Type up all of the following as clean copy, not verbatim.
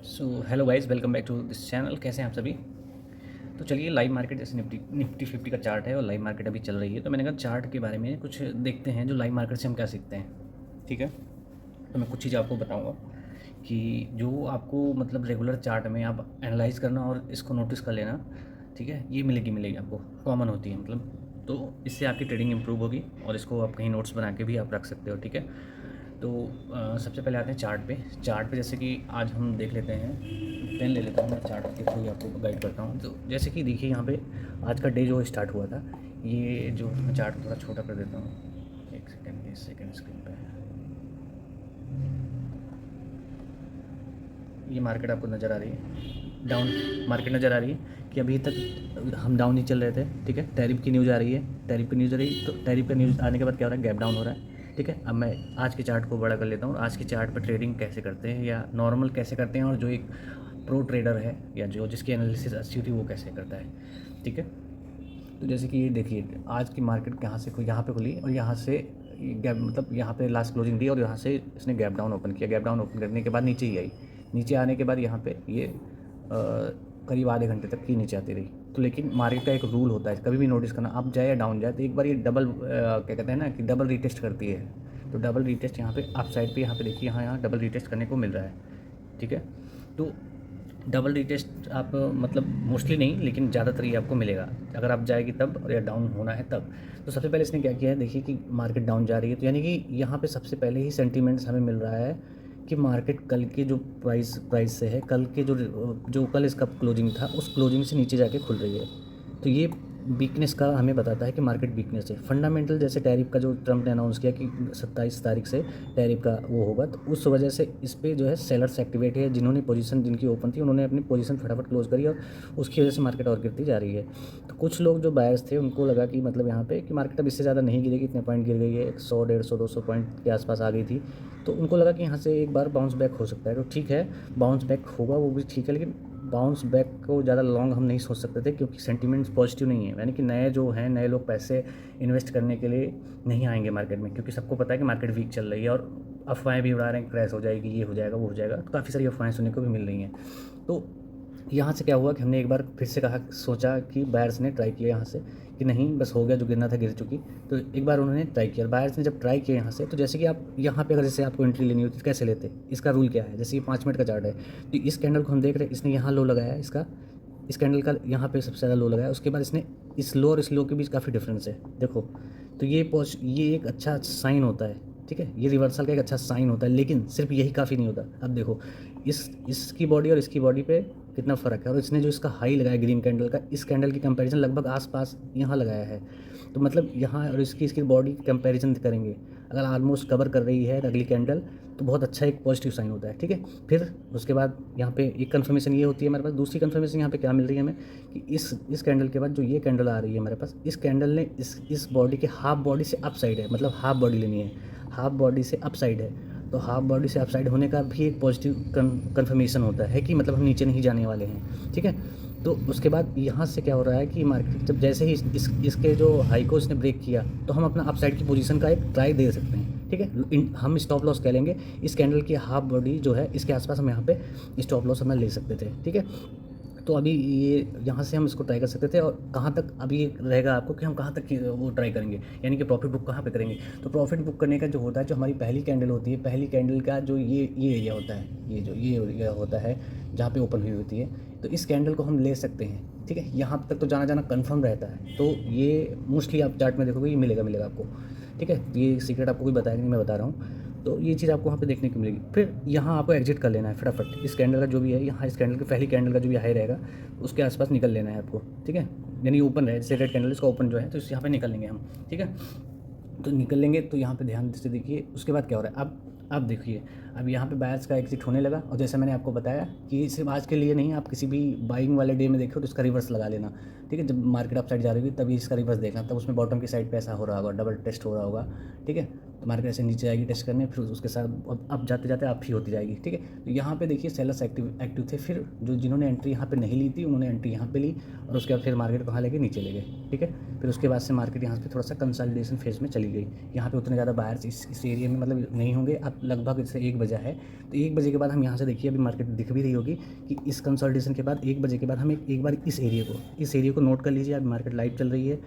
So hello guys, welcome back to this channel. कैसे हैं आप सभी। तो चलिए, लाइव मार्केट जैसे निफ्टी 50 का चार्ट है और लाइव मार्केट अभी चल रही है, तो मैंने कहा चार्ट के बारे में कुछ देखते हैं जो लाइव मार्केट से हम क्या सीखते हैं। ठीक है, तो मैं कुछ चीज़ आपको बताऊंगा कि जो आपको मतलब रेगुलर चार्ट में आप एनालाइज करना और इसको नोटिस कर लेना। ठीक है, ये मिलेगी आपको, कॉमन होती है मतलब। तो इससे आपकी ट्रेडिंग इंप्रूव होगी और इसको आप कहीं नोट्स बना के भी आप रख सकते हो। ठीक है, तो सबसे पहले आते हैं चार्ट पे जैसे कि आज हम देख लेते हैं। पेन ले लेता हूँ मैं, चार्ट के थ्रू ही आपको गाइड करता हूँ। तो जैसे कि देखिए यहाँ पे आज का डे जो स्टार्ट हुआ था, ये जो मैं चार्ट थोड़ा छोटा कर देता हूँ, एक सेकेंड, इस सेकेंड स्क्रीन पे ये मार्केट आपको नज़र आ रही है, डाउन मार्केट नज़र आ रही है कि अभी तक हम डाउन ही चल रहे थे। ठीक है, टैरिफ की न्यूज़ आ रही है, टैरिफ की न्यूज़ आ रही है, तो टैरिफ का न्यूज़ आने के बाद क्या हो रहा है, गैप डाउन हो रहा है। ठीक है, अब मैं आज के चार्ट को बड़ा कर लेता हूँ। आज के चार्ट पर ट्रेडिंग कैसे करते हैं या नॉर्मल कैसे करते हैं, और जो एक प्रो ट्रेडर है या जो जिसकी एनालिसिस अच्छी होती है वो कैसे करता है। ठीक है, तो जैसे कि ये देखिए आज की मार्केट यहाँ से यहाँ पे खुली और यहाँ से गैप मतलब यहाँ पे लास्ट क्लोजिंग दी और यहाँ से इसने गैप डाउन ओपन किया। गैप डाउन ओपन करने के बाद नीचे ही आई। नीचे आने के बाद यहाँ पे ये करीब आधे घंटे तक की नीचे आती रही। तो लेकिन मार्केट का एक रूल होता है, कभी भी नोटिस करना, अप जाए या डाउन जाए, तो एक बार ये डबल क्या कहते हैं ना कि डबल रीटेस्ट करती है। तो डबल रीटेस्ट यहाँ पे अप साइड पे, यहाँ पे देखिए, यहाँ डबल रीटेस्ट करने को मिल रहा है। ठीक है, तो डबल रीटेस्ट आप मतलब मोस्टली नहीं लेकिन ज़्यादातर ये आपको मिलेगा अगर आप जाएगी तब, और या डाउन होना है तब। तो सबसे पहले इसने क्या किया है, देखिए कि मार्केट डाउन जा रही है, तो यानी कि यहाँ पे सबसे पहले ही सेंटीमेंट्स हमें मिल रहा है कि मार्केट कल के जो प्राइस से है, कल के जो कल इसका क्लोजिंग था उस क्लोजिंग से नीचे जाके खुल रही है। तो ये वीकनेस का हमें बताता है कि मार्केट वीकनेस है। फंडामेंटल जैसे टैरिफ का जो ट्रम्प ने अनाउंस किया कि 27 तारीख से टैरिफ का वो होगा, तो उस वजह से इस पर जो है सेलर्स एक्टिवेट है, जिन्होंने पोजीशन जिनकी ओपन थी उन्होंने अपनी पोजीशन फटाफट क्लोज करी और उसकी वजह से मार्केट और गिरती जा रही है। तो कुछ लोग जो बायर्स थे उनको लगा कि मतलब यहाँ पे कि मार्केट अब इससे ज़्यादा नहीं गिरेगी, इतने पॉइंट गिर गई है, 100 150 200 पॉइंट के आसपास आ गई थी, तो उनको लगा कि यहाँ से एक बार बाउंस बैक हो सकता है। तो ठीक है, बाउंस बैक होगा वो भी ठीक है, लेकिन बाउंस बैक को ज़्यादा लॉन्ग हम नहीं सोच सकते थे क्योंकि सेंटीमेंट्स पॉजिटिव नहीं है। यानी कि नए जो हैं, नए लोग पैसे इन्वेस्ट करने के लिए नहीं आएंगे मार्केट में, क्योंकि सबको पता है कि मार्केट वीक चल रही है और अफवाहें भी उड़ा रहे हैं, क्रैश हो जाएगी, ये हो जाएगा, वो हो जाएगा। तो काफ़ी सारी अफवाहें सुनने को भी मिल रही हैं। तो यहाँ से क्या हुआ कि हमने एक बार फिर से कहा, सोचा कि बायर्स ने ट्राई किया यहाँ से कि नहीं बस हो गया, जो गिरना था गिर चुकी। तो एक बार उन्होंने ट्राई किया, बायर्स ने जब ट्राई किया यहाँ से, तो जैसे कि आप यहाँ पे अगर जैसे आपको एंट्री लेनी होती है कैसे लेते, इसका रूल क्या है, जैसे ये 5 मिनट का चार्ट है, तो इस कैंडल को हम देख रहे हैं, इसने यहाँ लो लगाया है, इसका इस कैंडल का यहाँ पे सबसे ज़्यादा लो लगाया, उसके बाद इसने इस लो और इस लो के बीच काफ़ी डिफरेंस है, देखो। तो ये एक अच्छा साइन होता है। ठीक है, ये रिवर्सल का एक अच्छा साइन होता है, लेकिन सिर्फ यही काफ़ी नहीं होता। अब देखो इसकी बॉडी और इसकी बॉडी पे कितना फ़र्क है, और इसने जो इसका हाई लगाया ग्रीन कैंडल का, इस कैंडल की कंपैरिजन लगभग आसपास यहाँ लगाया है। तो मतलब यहाँ और इसकी बॉडी कंपैरिजन करेंगे, अगर ऑलमोस्ट कवर कर रही है अगली कैंडल, तो बहुत अच्छा एक पॉजिटिव साइन होता है। ठीक है, फिर उसके बाद यहाँ पे एक कंफर्मेशन ये होती है हमारे पास। दूसरी कंफर्मेशन यहाँ पे क्या मिल रही है हमें कि इस कैंडल के बाद जो ये कैंडल आ रही है हमारे पास, इस कैंडल ने इस बॉडी के हाफ बॉडी से अप साइड है, मतलब हाफ बॉडी लेनी है, हाफ बॉडी से अप साइड है। तो हाफ बॉडी से अप साइड होने का भी एक पॉजिटिव कन्फर्मेशन होता है कि मतलब हम नीचे नहीं जाने वाले हैं। ठीक है, तो उसके बाद यहाँ से क्या हो रहा है कि मार्केट जब जैसे ही इसके जो हाई को इसने ब्रेक किया, तो हम अपना अप साइड की पोजीशन का एक ट्राई दे सकते हैं। ठीक है, हम स्टॉप लॉस कह लेंगे, इस कैंडल की हाफ बॉडी जो है इसके आसपास हम यहाँ पे स्टॉप लॉस हमें ले सकते थे। ठीक है, तो अभी ये यहाँ से हम इसको ट्राई कर सकते थे, और कहाँ तक अभी रहेगा आपको कि हम कहाँ तक की वो ट्राई करेंगे, यानी कि प्रॉफिट बुक कहाँ पे करेंगे। तो प्रॉफिट बुक करने का जो होता है, जो हमारी पहली कैंडल होती है, पहली कैंडल का जो ये एरिया होता है, ये एरिया होता है जहाँ पे ओपन हुई होती है, तो इस कैंडल को हम ले सकते हैं। ठीक है, यहाँ तक तो जाना कन्फर्म रहता है। तो ये मोस्टली आप चार्ट में देखोगे, ये मिलेगा आपको। ठीक है, ये सीक्रेट आपको कोई बताएगा नहीं, मैं बता रहा हूँ। तो ये चीज़ आपको वहाँ पे देखने को मिलेगी। फिर यहाँ आपको एग्जिट कर लेना है फटाफट, इस कैंडल का जो भी है, यहाँ इस कैंडल की पहली कैंडल का जो भी हाई रहेगा उसके आसपास निकल लेना है आपको। ठीक है, यानी ओपन रहे, जैसे रेड कैंडल इसका ओपन जो है, तो यहाँ पे निकल लेंगे हम। ठीक है, तो निकल लेंगे, तो यहाँ पे ध्यान से देखिए उसके बाद क्या हो रहा है। अब देखिए, अब यहाँ पे बायर्स का एग्जिट होने लगा, और जैसे मैंने आपको बताया कि सिर्फ आज के लिए नहीं, आप किसी भी बाइंग वाले डे में देखो तो इसका रिवर्स लगा लेना। ठीक है, जब मार्केट अप साइड जा रही होगी तभी इसका रिवर्स देखना, तब उसमें बॉटम की साइड पे ऐसा हो रहा होगा, डबल टेस्ट हो रहा होगा। ठीक है, तो मार्केट ऐसे नीचे आएगी टेस्ट करने, फिर उसके साथ अब जाते जाते अप ही होती जाएगी, ठीक है। तो यहाँ पे देखिए सेलर्स एक्टिव थे, फिर जो जिन्होंने एंट्री यहाँ पे नहीं ली थी उन्होंने एंट्री यहाँ पे ली, और उसके बाद फिर मार्केट कहाँ ले गए, नीचे ले गए, ठीक है। फिर उसके बाद से मार्केट यहाँ पे थोड़ा सा कंसोलिडेशन फेज में चली गई। यहाँ पे उतने ज़्यादा बायर्स इस एरिया में मतलब नहीं होंगे। अब लगभग इससे 1 बजा है, तो 1 बजे के बाद हम यहाँ से देखिए अभी मार्केट दिख भी रही होगी कि इस कंसोलिडेशन के बाद 1 बजे के बाद हम एक बार इस एरिया को नोट कर लीजिए। अब मार्केट लाइव चल रही है,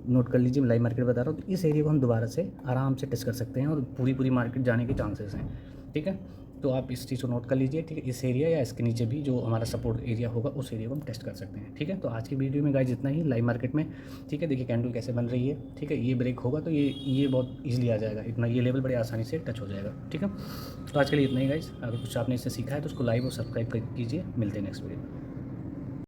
नोट कर लीजिए, मैं लाइव मार्केट बता रहा हूँ। तो इस एरिया को हम दोबारा से आराम से टेस्ट कर सकते हैं और पूरी मार्केट जाने के चांसेस हैं, ठीक है। तो आप इस चीज़ को नोट कर लीजिए, ठीक है। इस एरिया या इसके नीचे भी जो हमारा सपोर्ट एरिया होगा उस एरिया को हम टेस्ट कर सकते हैं, ठीक है। तो आज की वीडियो में गाइस इतना ही लाइव मार्केट में, ठीक है। देखिए कैंडल कैसे बन रही है, ठीक है। ये ब्रेक होगा तो ये बहुत ईजिली आ जाएगा, इतना ये लेवल बड़े आसानी से टच हो जाएगा, ठीक है। तो आज के लिए इतना ही गाइस। अगर कुछ आपने इससे सीखा है तो उसको लाइव और सब्सक्राइब कीजिए। मिलते हैं नेक्स्ट वीडियो में।